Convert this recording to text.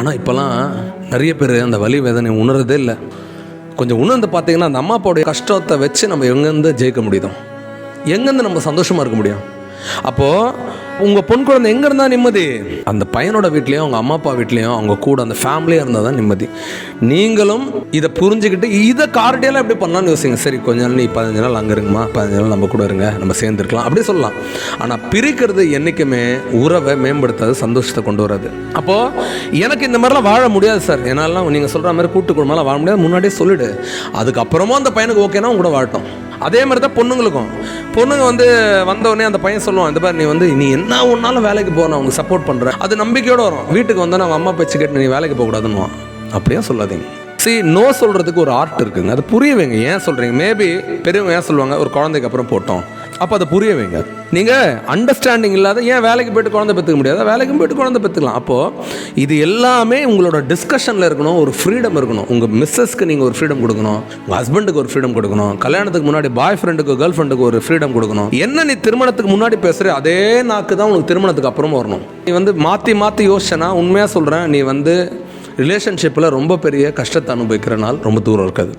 ஆனால் இப்போலாம் நிறைய பேர் அந்த வலி வேதனை உணர்றதே இல்லை. கொஞ்சம் உணர்ந்து பார்த்தீங்கன்னா அந்த அம்மா அப்பாவுடைய கஷ்டத்தை வச்சு நம்ம எங்கேருந்து ஜெயிக்க முடியும், எங்கேருந்து நம்ம சந்தோஷமாக இருக்க முடியும்? அப்போது உங்கள் பொன் குழந்தை எங்கே இருந்தால் நிம்மதி? அந்த பையனோட வீட்லேயும் அவங்க அம்மா அப்பா வீட்லேயும் அவங்க கூட அந்த ஃபேமிலியாக இருந்தால் தான் நிம்மதி. நீங்களும் இதை புரிஞ்சுக்கிட்டு இதை கார்டியெல்லாம் எப்படி பண்ணலான்னு யோசிங்க. சரி, கொஞ்ச நாள் நீ 15 நாள் அங்கே இருங்கம்மா, 15 நாள் நம்ம கூட இருங்க, நம்ம சேர்ந்துருக்கலாம் அப்படி சொல்லலாம். ஆனால் பிரிக்கிறது என்றைக்குமே உறவை மேம்படுத்தாது, சந்தோஷத்தை கொண்டு வராது. அப்போது எனக்கு இந்த மாதிரிலாம் வாழ முடியாது சார், என்னாலாம் நீங்கள் சொல்கிற மாதிரி கூட்டு குடும்பம்லாம் வாழ முடியாது, முன்னாடியே சொல்லிவிடு. அதுக்கப்புறமா அந்த பையனுக்கு ஓகேனா உங்க கூட வாழட்டும். அதே மாதிரி தான் பொண்ணுங்களுக்கும். பொண்ணுங்க வந்தவொடனே அந்த பையன் சொல்லுவான், இந்த மாதிரி நீ என்ன ஒன்றாலும் வேலைக்கு போகணும், அவங்க சப்போர்ட் பண்ணுறேன். அது நம்பிக்கையோடு வரும். வீட்டுக்கு வந்தால் அவங்க அம்மா பேச்சு கேட்டு நீ வேலைக்கு போகக்கூடாதுன்னு அப்படியே சொல்லாதீங்க. நோ சொல்கிறதுக்கு ஒரு ஆர்ட் இருக்குங்க, அது புரிய வைங்க. ஏன் சொல்கிறீங்க? மேபி பெரியவங்க ஏன் சொல்லுவாங்க, ஒரு குழந்தைக்கு அப்புறம் போட்டோம், அப்போ அதை புரிய வைங்க. நீங்கள் அண்டர்ஸ்டாண்டிங் இல்லாத ஏன் வேலைக்கு போய்ட்டு குழந்தை பெற்றுக்க முடியாது? வேலைக்கும் போய்ட்டு குழந்தை பெற்றுக்கலாம். அப்போது இது எல்லாமே உங்களோட டிஸ்கஷனில் இருக்கணும். ஒரு ஃப்ரீடம் இருக்கணும். உங்கள் மிஸ்ஸஸ்க்கு நீங்கள் ஒரு ஃப்ரீடம் கொடுக்கணும், உங்கள் ஹஸ்பண்டுக்கு ஒரு ஃப்ரீடம் கொடுக்கணும், கல்யாணத்துக்கு முன்னாடி பாய் ஃப்ரெண்டுக்கு கேர்ள் ஃப்ரெண்டுக்கு ஒரு ஃப்ரீடம் கொடுக்கணும். என்ன நீ திருமணத்துக்கு முன்னாடி பேசுகிற அதே நாக்கு தான் உனக்கு திருமணத்துக்கு அப்புறமும் வரணும். நீ மாற்றி யோசிச்சனா, உண்மையாக சொல்கிறேன், நீ ரிலேஷன்ஷிப்பில் ரொம்ப பெரிய கஷ்டத்தை அனுபவிக்கிற நாள் ரொம்ப தூரம் இருக்காது.